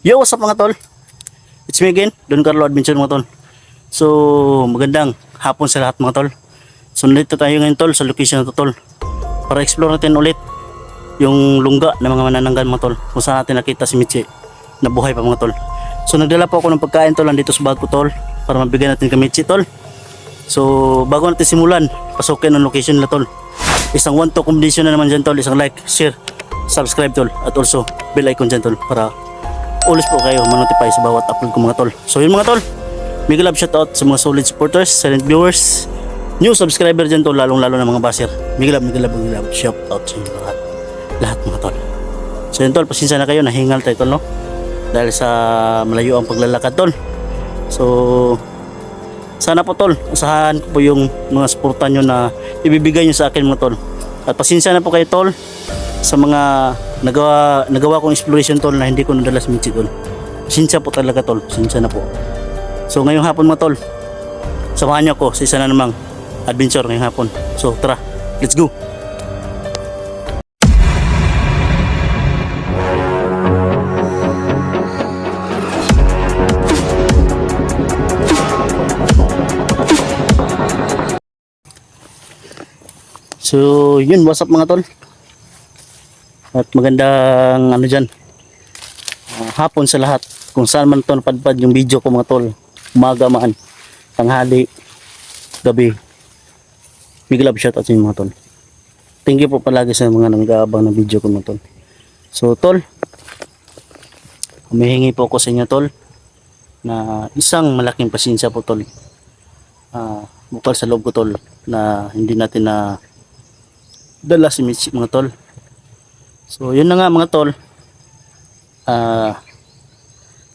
Yo, what's up mga tol? It's me again, Don Carlo Adventure mga tol. So, magandang hapon sa lahat mga tol. So, nandito tayo ngayon tol sa location na to tol. Para explore natin ulit yung lungga ng mga manananggal mga tol. Kung saan natin nakita si Michi na buhay pa mga tol. So, nagdala po ako ng pagkain tol dito sa bag ko tol. Para mabigyan natin kay Michi tol. So, bago natin simulan, pasukin ang location nila tol. Isang 1-2 condition na naman dyan tol. Isang like, share, subscribe tol. At also, bell icon dyan tol. Para always po kayo manotify sa bawat upload ko mga tol. So yun mga tol, big love shoutout sa mga solid supporters, silent viewers, new subscriber dyan tol, lalong lalo na mga baser. Big love shoutout sa inyo lahat mga tol. So yun tol, pasensya na kayo, nahingal tayo tol no, dahil sa malayo ang paglalakad tol. So sana po tol, usahan ko po yung mga suporta nyo na ibibigay nyo sa akin mga tol. At pasensya na po kayo tol sa mga nagawa kong exploration tol na hindi ko nadala sa Michi tol. Pasensya po talaga tol, pasensya na po. So ngayong hapon mga tol, samahan niyo ako sa isa na namang adventure ngayong hapon. So tara, let's go. So yun, what's up mga tol? At magandang ano dyan, hapon sa lahat kung saan man ito napadpad yung video ko mga tol. Umaga man, tanghali, gabi, big love shoutout sa inyo mga tol. Thank you po palagi sa mga nag-aabang ng video ko mga tol. So tol, humihingi po ako sa inyo tol na isang malaking pasensya po tol. Bukal sa loob ko tol na hindi natin na dala si Michi mga tol. So yun na nga mga tol,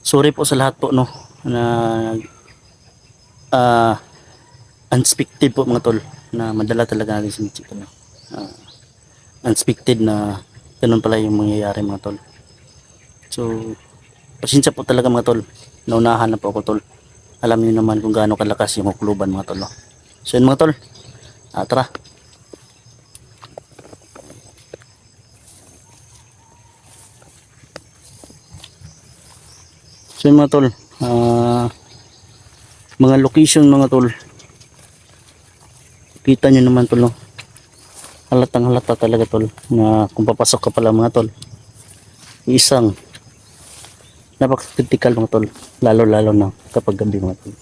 sorry po sa lahat po no na unexpected po mga tol na madala talaga natin si Michi tol. Unexpected na ganun pala yung mangyayari mga tol. So pasensya po talaga mga tol, naunahan na po ako tol. Alam niyo naman kung gaano kalakas yung hukluban mga tol no? So yun mga tol, tara. So yun mga tol, mga location mga tol, kita nyo naman tol no? Halatang halata talaga tol na kung papasok ka pala mga tol, isang napaka-critical mga tol, lalo na kapag gabi mga tol.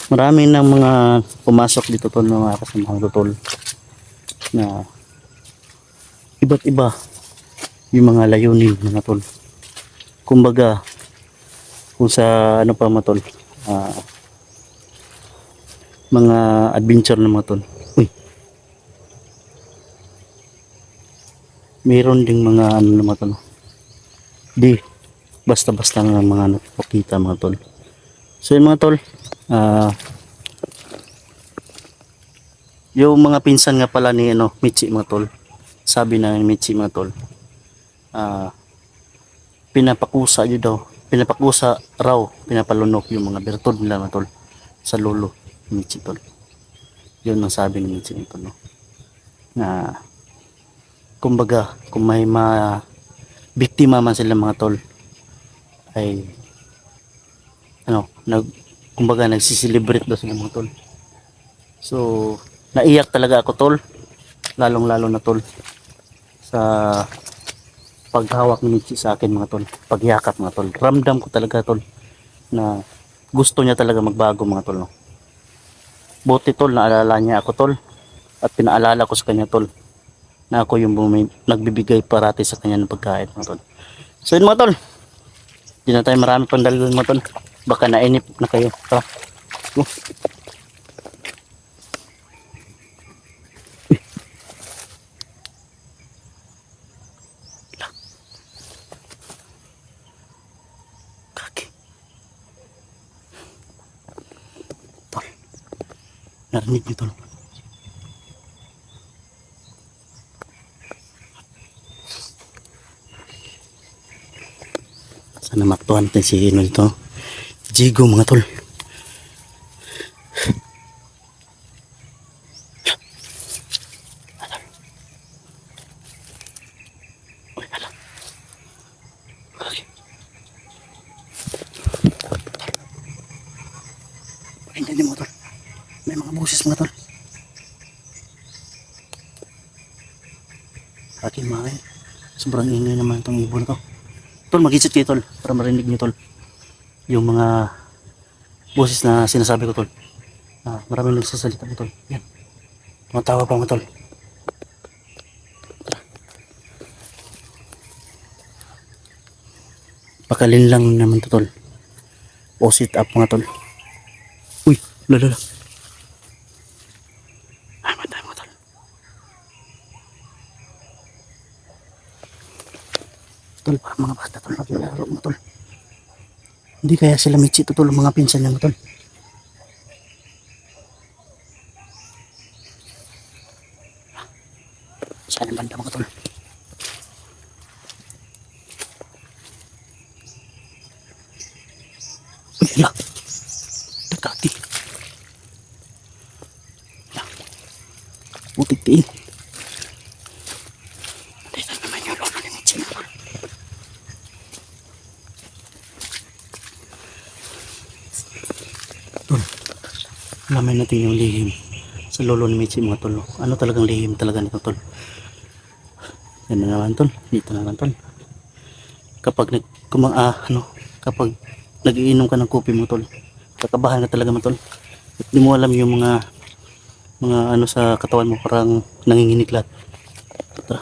Marami ng mga pumasok dito tol na mga kasamahan ko tol na iba't iba yung mga layunin mga tol. Kumbaga kung sa ano pa mga tol, mga adventure na mga tol. Uy, meron ding mga ano na mga tol, di basta-basta nga mga napakita mga tol. So yun mga tol, yung mga pinsan nga pala ni ano, Michi mga tol, sabi na ni Michi mga tol, pinapakusa yun daw, pinapakusa raw, pinapalunok yung mga bertod nila mga tol sa lolo Michi tol. Yun ang sabi ni Michi tol no? Na kumbaga kung may biktima man sila mga tol ay ano, kumbaga nagsiselebrate daw sila mga tol. So naiyak talaga ako tol, lalong lalo na tol sa paghawak ni Michi sa akin mga tol, pagyakap mga tol. Ramdam ko talaga tol na gusto niya talaga magbago mga tol no? Buti tol, naalala niya ako tol, at pinaalala ko sa kanya tol na ako yung nagbibigay parati sa kanya ng pagkain mga tol. So yun mga tol, hindi na tayo marami pang dalawin mga tol, baka nainip na kayo. Tara. Narinig nyo tol. Sana matuhan natin si Ino dito. Jigo mga tol. boses mga tol. Aking mga sobrang ingay naman itong ibon na to. Tol, mag-isip kayo tol para marinig niyo tol yung mga boses na sinasabi ko tol. Maraming nagsasalita mo tol. Yan. Tumatawa pa mga tol. Pakalin lang naman to tol. O sit up mga tol. Uy, lala. Ay, matay mga tol. Tol, parang mga bata tol. Naglalaro mga tol. Hindi kaya sila mitsi to tol, mga pinsan niya mga tol. Saan ang banda mga tol? Uy, hala. Nagkati. Putik tiin. Dito naman yung lolo ni Mitsi mga tol. Tol, alamin natin yung lihim sa lolo ni Mitsi mga tol. Ano talagang lihim talaga nito tol? Yan na naman tol. Dito na naman tol. Kapag kapag nagiinom ka ng kopi mo tol, kakabahan ka talaga mo tol. At di mo alam yung mga ano sa katawan mo, parang nanginginig lahat. Tara.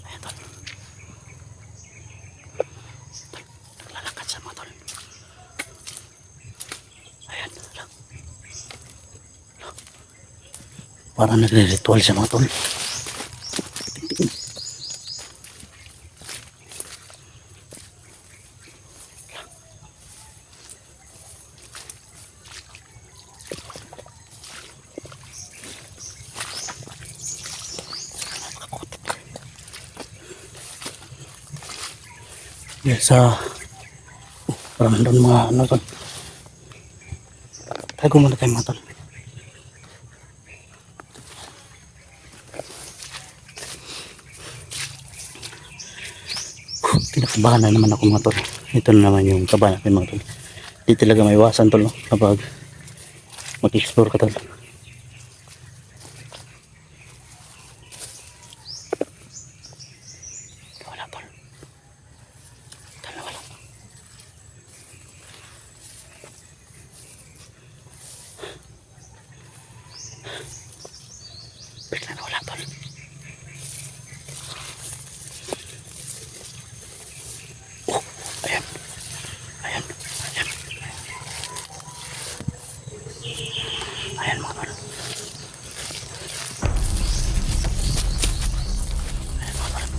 Ayan tol. Naglalakad siya mga tol. Ayan. Parang nagre-ritual siya mga tol. Yes, parang nandun mga ano tol. Tago muna tayo mga tol. Kinakabahan na naman ako mga tol. Ito na naman yung kabahan natin mga tol. Di talaga may iwasan tol no? Kapag mag-explore ka tol. Wala tol. Wala wala. Bigla na wala tol. Ayan. Ayan. Ayan. Ayan mga tol. Ayan mga tol.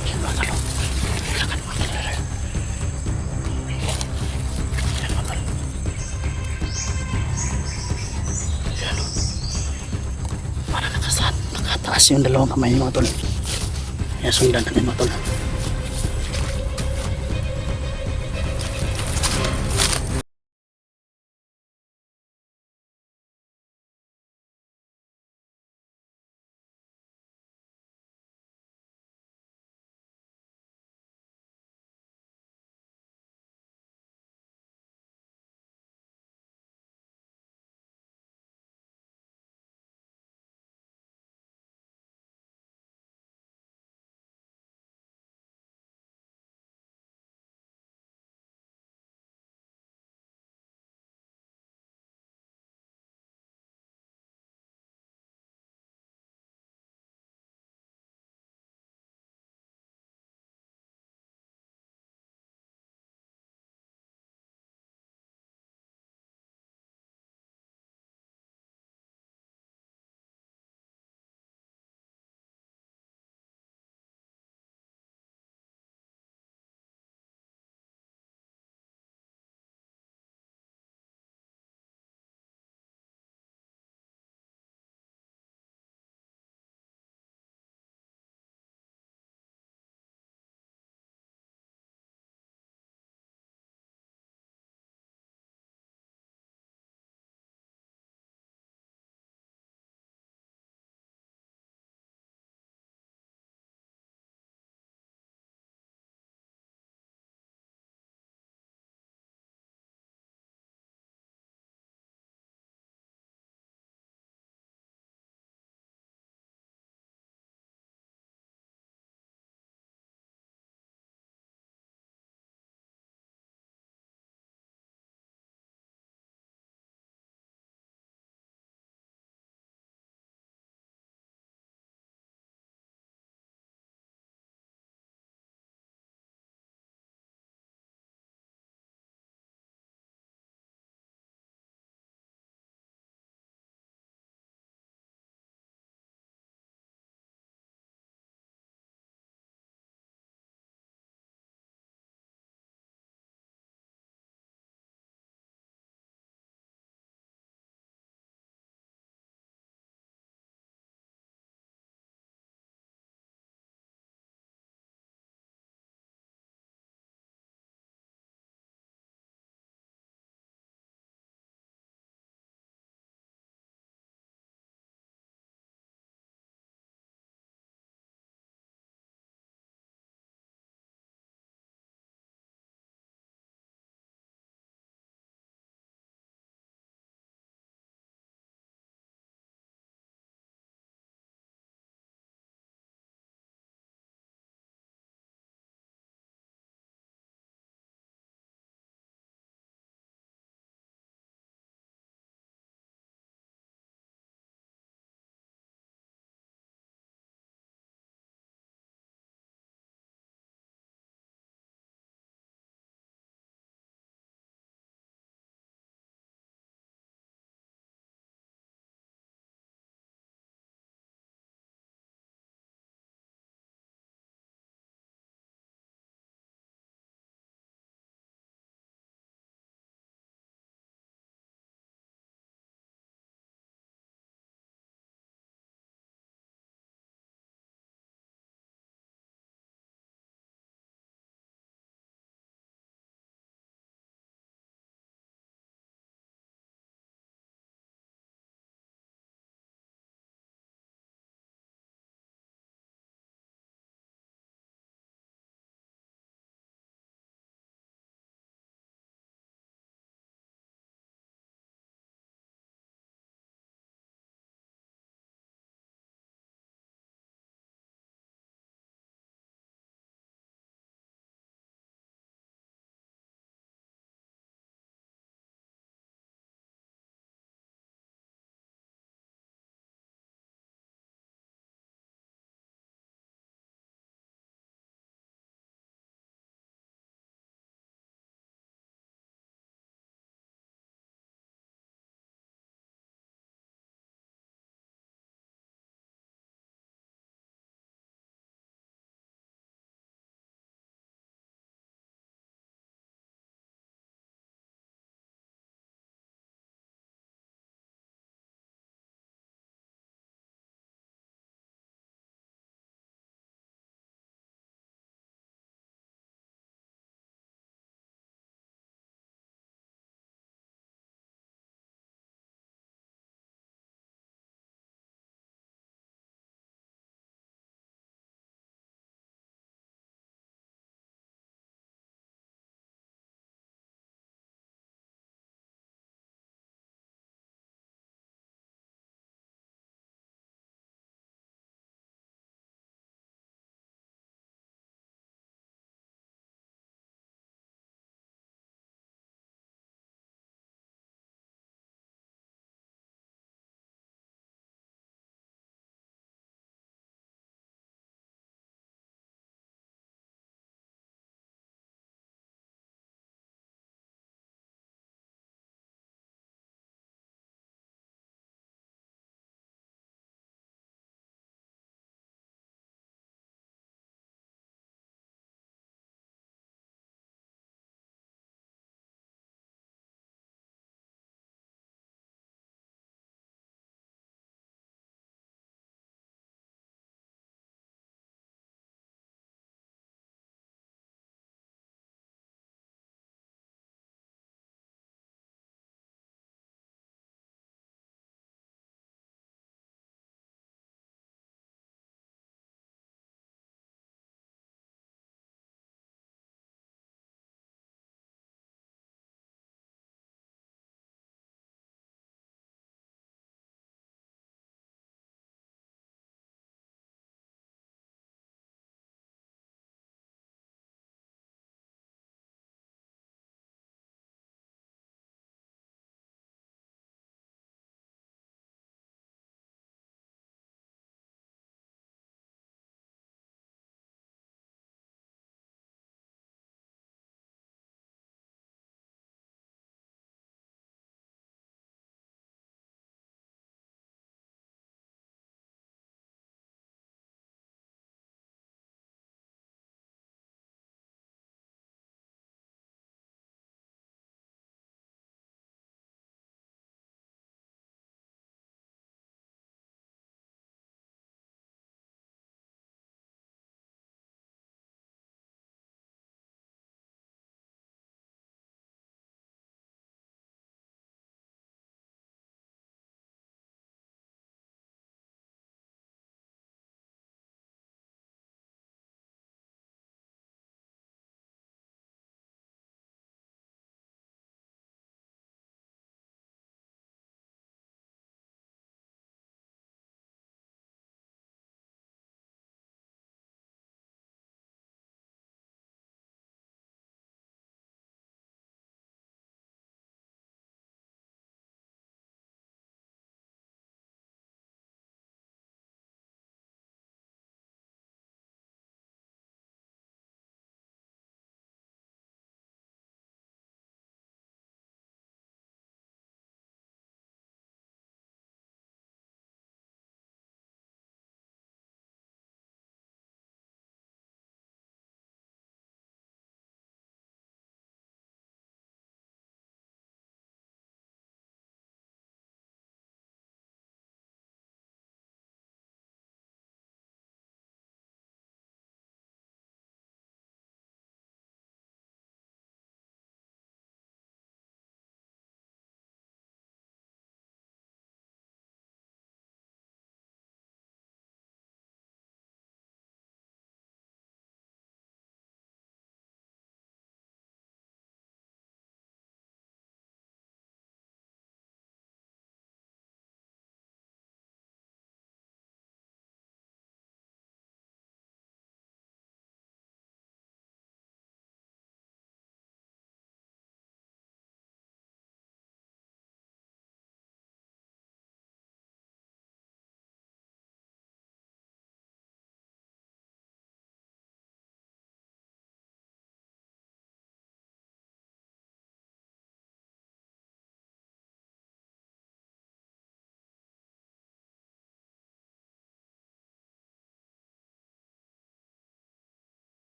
Ayan mga tol. Lakad mga tol. Ayan mga tol. Ayan o. Parang nakataas yung dalawang kamay mga tol. Ayan, sundan natin mga tol.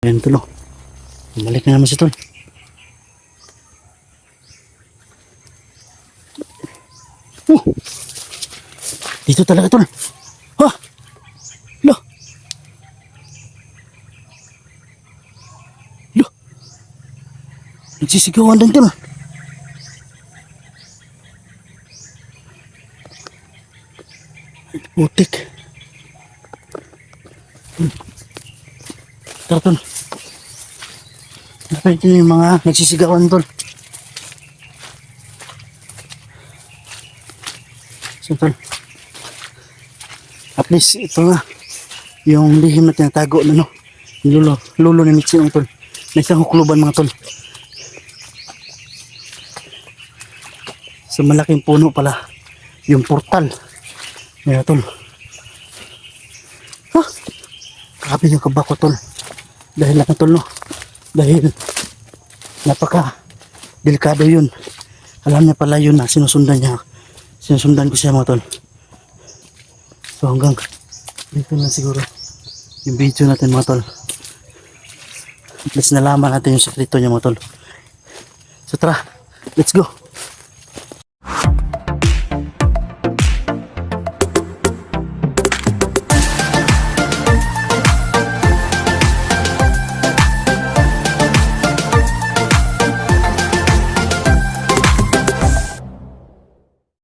Ayan tol oh. Balik na naman si tol. Dito talaga tol. Ha? Lo. Lo. Nagsisigawan din tol. Putik. Tara tol. Dapat ito yung mga nagsisigawan tol. So tol. At least ito nga. Yung lihim na tinatago na no. Yung lulo ni Mitsi ng tol. Na isang hukluban mga tol. Sa malaking puno pala. Yung portal. Kaya tol. Ha? Grabe yung kaba ko tol. Dahil lang tol no. Dahil napaka delikado yun. Alam niya pala yun na sinusundan niya. Sinusundan ko siya mga tol. So hanggang dito na siguro yung video natin mga tol. At least nalaman natin yung sekreto niya mga tol. So tara, let's go.